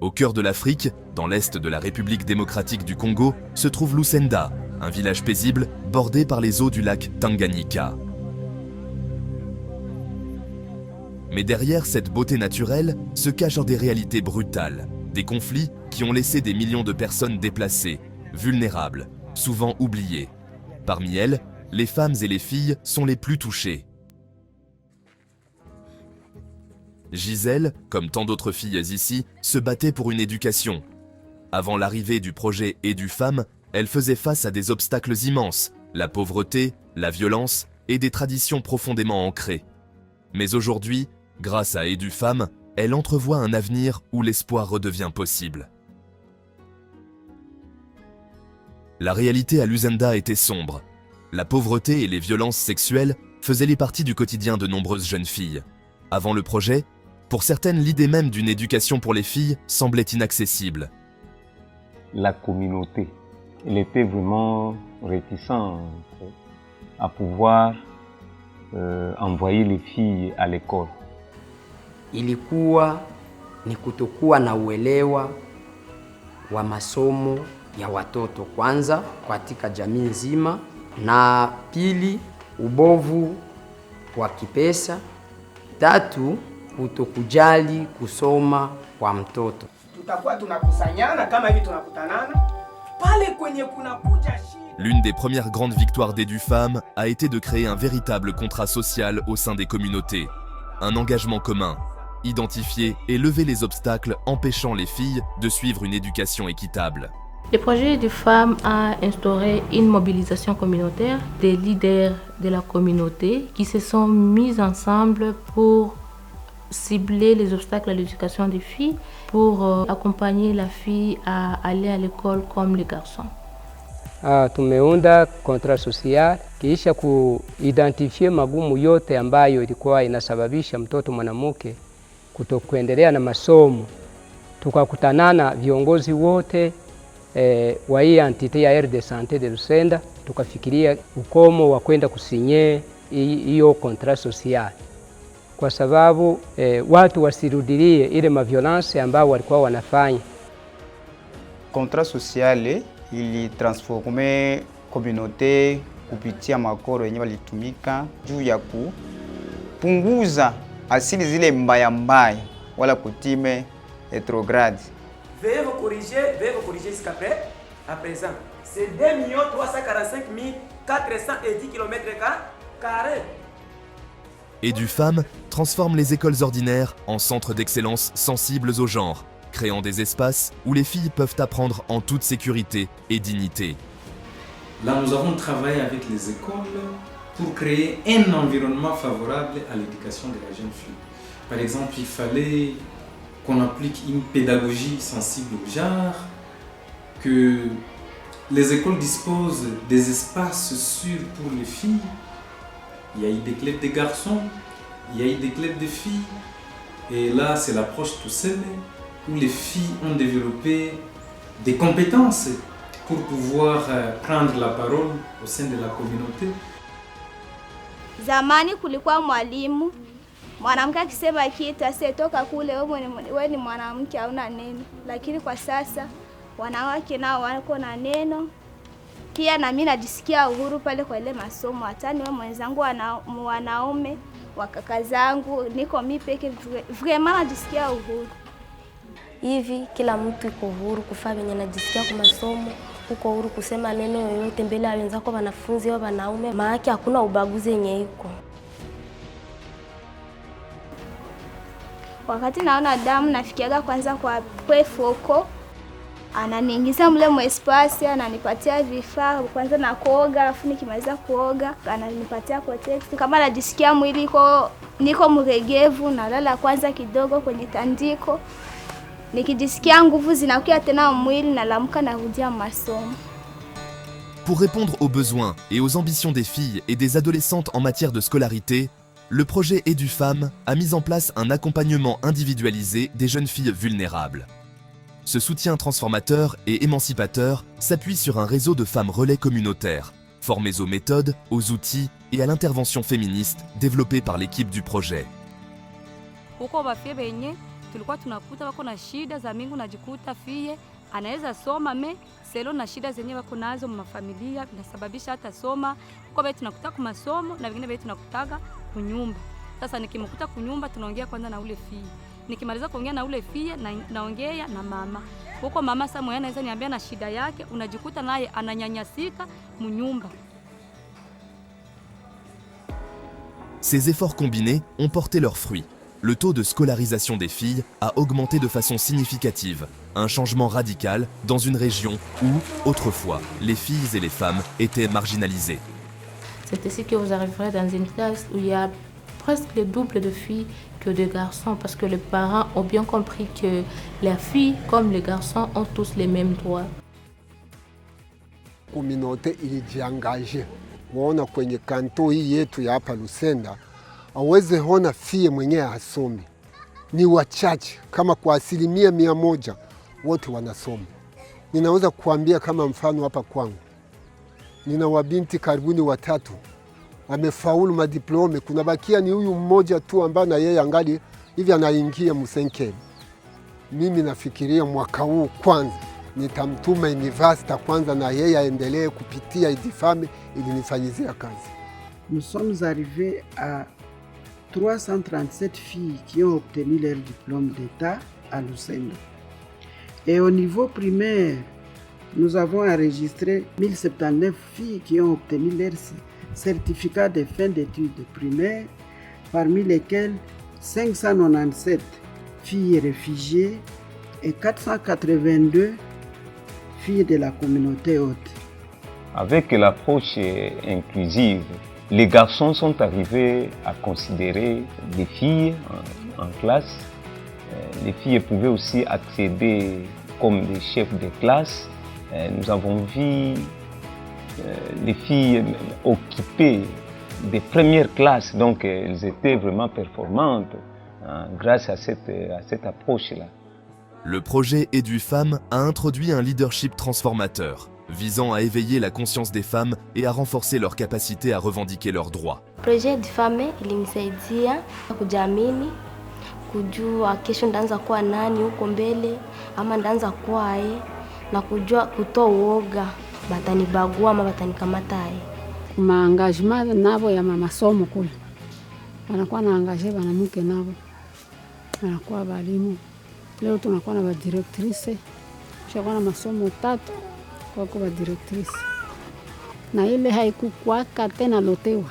Au cœur de l'Afrique, dans l'est de la République démocratique du Congo, se trouve Lusenda, un village paisible bordé par les eaux du lac Tanganyika. Mais derrière cette beauté naturelle se cachent des réalités brutales, des conflits qui ont laissé des millions de personnes déplacées, vulnérables, souvent oubliées. Parmi elles, les femmes et les filles sont les plus touchées. Gisèle, comme tant d'autres filles ici, se battait pour une éducation. Avant l'arrivée du projet EduFemme, elle faisait face à des obstacles immenses, la pauvreté, la violence et des traditions profondément ancrées. Mais aujourd'hui, grâce à EduFemme, elle entrevoit un avenir où l'espoir redevient possible. La réalité à Lusenda était sombre. La pauvreté et les violences sexuelles faisaient les parties du quotidien de nombreuses jeunes filles. Avant le projet, pour certaines, l'idée même d'une éducation pour les filles semblait inaccessible. La communauté, elle était vraiment réticente à pouvoir envoyer les filles à l'école. Ilikuwa ni kutokuwa na uelewa wa masomo ya watoto kwanza katika jamii nzima, na pili ubovu wa kipesa, tatu kutokujali kusoma kwa mtoto. Tutakuwa tunakusanyana kama hivi tunakutanana pale kwenye kunakuja shida. L'une des premières grandes victoires d'EduFemme a été de créer un véritable contrat social au sein des communautés. Un engagement commun, identifier et lever les obstacles empêchant les filles de suivre une éducation équitable. Le projet EduFemme a instauré une mobilisation communautaire des leaders de la communauté qui se sont mis ensemble pour cibler les obstacles à l'éducation des filles, pour accompagner la fille à aller à l'école comme les garçons. Tumeunda contrat social kisha kuidentifie magumu yote ambayo ilikuwa inasababisha mtoto mwanamke kutokuendelea na masomo. Tukakutanana viongozi wote wa hii entité ya aire de santé de Lusenda, tukafikiria ukomo wa kwenda kusinye hiyo contrat social, kwa sababu watu wasirudilie ile maviolence ambao walikuwa wanafanya. Contrat social ili transforme communauté kupitia makoro yenye walitumika juu ya kupunguza asili zile mbaya mbaya wala kutime retrograde. Veuillez vous corriger jusqu'à présent. C'est 2 345 410 km². EduFemme transforme les écoles ordinaires en centres d'excellence sensibles au genre, créant des espaces où les filles peuvent apprendre en toute sécurité et dignité. Là, nous avons travaillé avec les écoles pour créer un environnement favorable à l'éducation de la jeune fille. Par exemple, il fallait qu'on applique une pédagogie sensible au genre, que les écoles disposent des espaces sûrs pour les filles. Il y a eu des clubs de garçons, il y a eu des clubs de filles, et là c'est l'approche tout seul où les filles ont développé des compétences pour pouvoir prendre la parole au sein de la communauté. Zamani kulikuwa mwalimu, mwanamke akisema kitu asiyetoka kule wewe ni mwanamke hauna neno, lakini kwa sasa wanawake nao wako na neno. Pia na mimi najisikia uhuru pale kwa ile masomo, hata niwe mwenzangu wanaume wa kaka zangu, niko mimi peke vraiment najisikia uhuru. Hivi kila mtu iko uhuru kufanya yenye anajisikia kwa masomo, uko uhuru kusema neno yoyote mbele ya wenzako wanafunzi au wanaume, maana hakuna ubaguzi yenye iko. Wakati naona damu nafikiaga kwanza kwa foko, ananiingiza mle mwespasi, ananipatia vifaa kwanza na kuoga, alafu nikimaliza kuoga ananipatia protection. Kama najisikia mwili niko mregevu, nalala kwanza kidogo kwenye tandiko. Nikijisikia nguvu zinakuja tena mwili, nalamka narudia masomo. Pour répondre aux besoins et aux ambitions des filles et des adolescentes en matière de scolarité, le projet EduFemme a mis en place un accompagnement individualisé des jeunes filles vulnérables. Ce soutien transformateur et émancipateur s'appuie sur un réseau de femmes relais communautaires, formées aux méthodes, aux outils et à l'intervention féministe développée par l'équipe du projet. tulikuwa tunakuta wako na shida za mingi, unajikuta fie anaweza soma me selo na shida zenyewe wako nazo mafamilia, inasababisha hata soma kwa bado tunakuta kwa masomo na vingine bado tunakutaga kunyumba. Sasa nikimkuta kunyumba tunaongea kwanza na ule fie. Nikimaliza kuongea na ule fie naongea na mama. Huko mama sasa mwenyewe anaweza niambia na shida yake, unajikuta naye ananyanyasika munyumba. Ces efforts combinés ont porté leurs fruits. Le taux de scolarisation des filles a augmenté de façon significative, un changement radical dans une région où, autrefois, les filles et les femmes étaient marginalisées. C'est ici que vous arriverez dans une classe où il y a presque le double de filles que de garçons, parce que les parents ont bien compris que les filles comme les garçons ont tous les mêmes droits. Communauté ilijiangaje. Waona kwenye kanto hii yetu ya hapa Lusenda, aweze hona fie mwenyewe asome. Ni wachache, kama kwa 100% wote wanasoma. Ninaweza kuambia kama mfano hapa kwangu. Nina wabinti karibuni 3 amefaulu madiplome, kuna bakia ni huyu mmoja tu ambaye na yeye angali hivi anaingia msenkeli. Mimi nafikiria mwaka huu kwanza nitamtuma university kwanza na yeye aendelee kupitia idifame ili nifanyizia kazi. Nous sommes arrivés à 337 filles qui ont obtenu leur diplôme d'État à Lusenda. Et au niveau primaire, nous avons enregistré 1079 filles qui ont obtenu leur certificat de fin d'études primaires, parmi lesquelles 597 filles réfugiées et 482 filles de la communauté haute. Avec l'approche inclusive, les garçons sont arrivés à considérer les filles en classe. Les filles pouvaient aussi accéder comme des chefs de classe. Nous avons vu les filles occuper des premières classes, donc elles étaient vraiment performantes grâce à cette approche-là. Le projet EduFemmes a introduit un leadership transformateur, visant à éveiller la conscience des femmes et à renforcer leur capacité à revendiquer leurs droits. Le projet EduFemmes ilinisaidia kujiamini, kujua kesho ndaanza kuwa nani huko mbele ama ndaanza kuwa na kujua kutoa uoga, batanibagua ama batanikamata. Kuma engagement nabo ya masomo kule. Wanakuwa na engagement wanamke nabo. Wanakuwa walimu. Leo tunakuwa na directrice. Kisha na masomo 3 kwa kuwa directrice. Na ile haikuwa tena lotewa.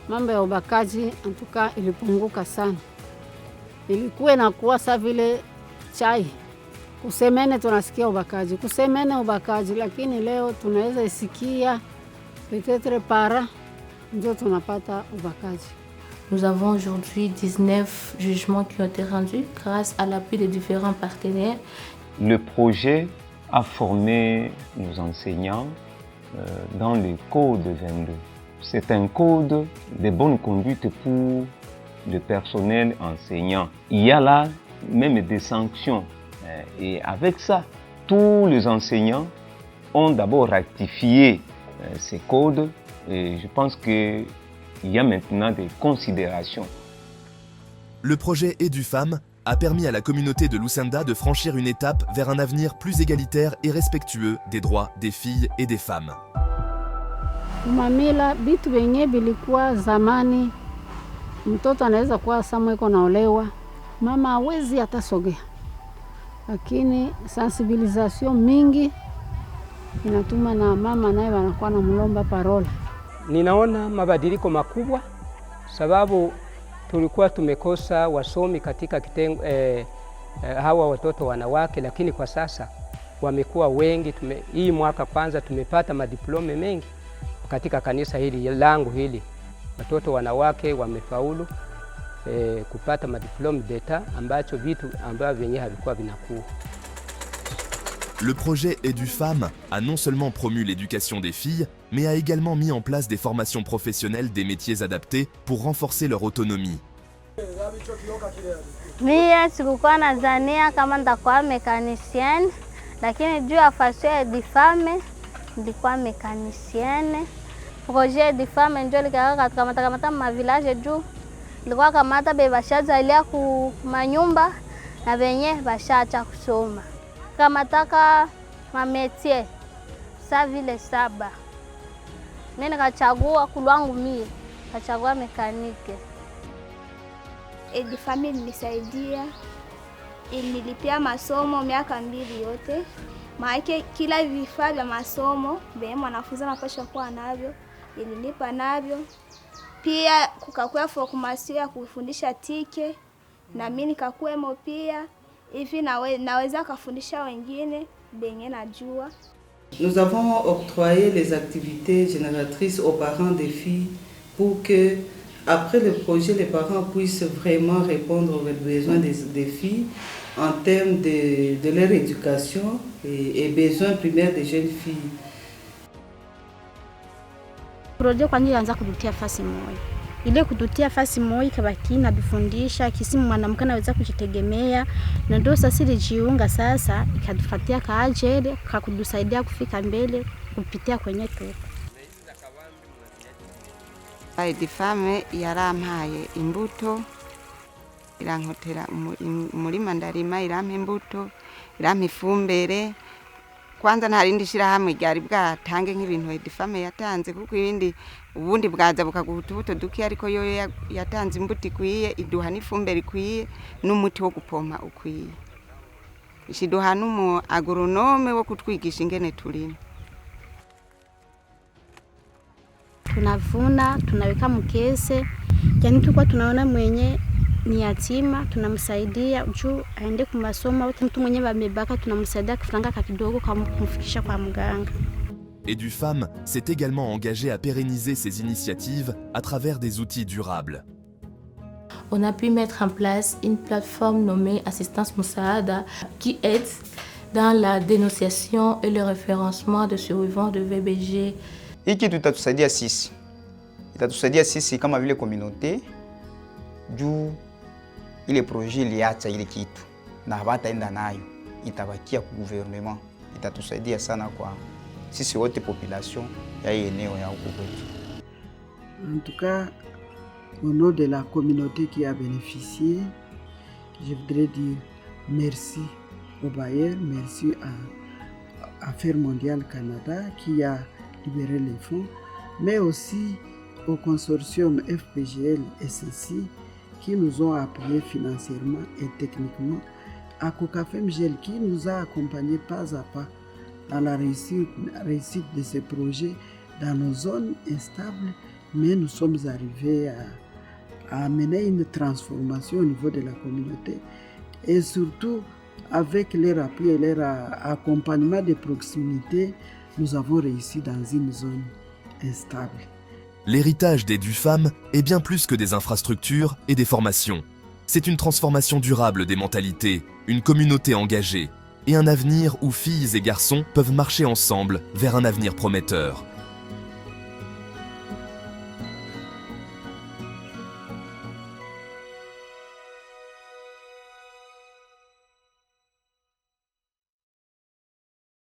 Mambo ya ubakaji antuka ilipunguka sana. Ilikuwa inakuwa sa vile chai. Kusemene tunasikia ubakaji, ubakaji, lakini leo tunaweza isikia peut-être para ndio tunapata ubakaji. Nous avons aujourd'hui 19 jugements qui ont été rendus grâce à l'appui des différents partenaires. Le projet a formé nos enseignants dans le code 22. C'est un code de bonne conduite pour le personnel enseignant. Il y a là même des sanctions. Et avec ça, tous les enseignants ont d'abord ratifié ces codes et je pense qu'il y a maintenant des considérations. Le projet EduFemmes a permis à la communauté de Lusenda de franchir une étape vers un avenir plus égalitaire et respectueux des droits des filles et des femmes. Mamila bitu benye bilikuwa zamani, mtoto anaweza kuwa samweko naolewa, mama hawezi atasogea. Lakini sensibilisation mingi inatuma na mama naye wanakuwa na mlomba parola. Ninaona mabadiliko makubwa sababu tulikuwa tumekosa wasomi katika kitengo hawa watoto wanawake, lakini kwa sasa wamekuwa wengi. Hii mwaka kwanza tumepata madiplome mengi katika kanisa hili langu hili. Watoto wanawake wamefaulu kupata madiplome d'État ambacho vitu ambavyo vyenyewe havikuwa vinakuwa. Le projet EduFemmes a non seulement promu l'éducation des filles, mais a également mis en place des formations professionnelles des métiers adaptés pour renforcer leur autonomie. Mimi sikuwa nadhania kama nitakuwa mechanicienne, lakini juu ya fasio ya EduFemmes nilikuwa mechanicienne. Projet EduFemmes ndio likawa katika mata ma village juu ilikuwa kamata be bashazalia ku manyumba na benye bashacha kusoma. Kamataka mametie sa vile 7. Mimi nikachagua kulwangu mie, kachagua mekanike. Edifam ilinisaidia, ilinilipia masomo miaka 2 yote. Maana kila vifaa vya masomo vyenye mwanafunzi anapaswa kuwa navyo, ililipa navyo. Pia kukakuwa formation ya kufundisha tike, na mimi nikakuwemo pia. Hivi naweza kufundisha wengine benye najua. Nous avons octroyé les activités génératrices aux parents des filles pour que, après le projet, les parents puissent vraiment répondre aux besoins des filles en termes de leur éducation et besoins primaires des jeunes filles. Projet kwa nini anza kututia fasi moja. Ile kututia fasi moja kabaki na bifundisha kisimu mwanamke anaweza kujitegemea, na ndio sasa ilijiunga sasa ikatufatia kaajele kakudusaidia kufika mbele kupitia kwenye tuko. Edifam yarampaye imbuto, irankotera umurima ndarima, irampa imbuto, irampa ifumbire. Kwanza ntarindi shirahamwe ryari bwatange nk'ibintu Edifam yatanze, kuko ibindi ubundi bwaza bukaguta ubuto duke, ariko yo yatanze imbuto ikwiye, iduha n'ifumbire ikwiye n'umuti wo gupompa ukwiye. Ishiduha n'umu agronome wo kutwigisha ingene turima. Tunavuna, tunaweka mkese, yani tulikuwa tunaona mwenye ni yatima, tunamsaidia juu aende kwa masomo, au mtu mwenye bamebaka tunamsaidia kufranga kakidogo kumfikisha kwa mganga. Edufam s'est également engagé à pérenniser ces initiatives à travers des outils durables. On a pu mettre en place une plateforme nommée Assistance Moussaada qui aide dans la dénonciation et le référencement de survivants de VBG. Hiki tutatusaidia sisi. Itatusaidia sisi kama vile communauté juu ile projet iliacha ile kitu na hawataenda nayo, itabakia kwa gouvernement. Itatusaidia sana kwa sisi wote population ya eneo ya huko kwetu. En tout cas, au nom de la communauté qui a bénéficié, je voudrais dire merci au bailleur, merci à Affaires mondiales Canada qui a libéré les fonds, mais aussi au consortium FPGL SSI qui nous ont appuyés financièrement et techniquement, à COCAFEMGL qui nous a accompagnés pas à pas dans la réussite de ces projets dans nos zones instables, mais nous sommes arrivés à amener une transformation au niveau de la communauté et surtout avec leur appui et leur accompagnement de proximité, nous avons réussi dans une zone instable. L'héritage d'Edufam est bien plus que des infrastructures et des formations. C'est une transformation durable des mentalités, une communauté engagée et un avenir où filles et garçons peuvent marcher ensemble vers un avenir prometteur.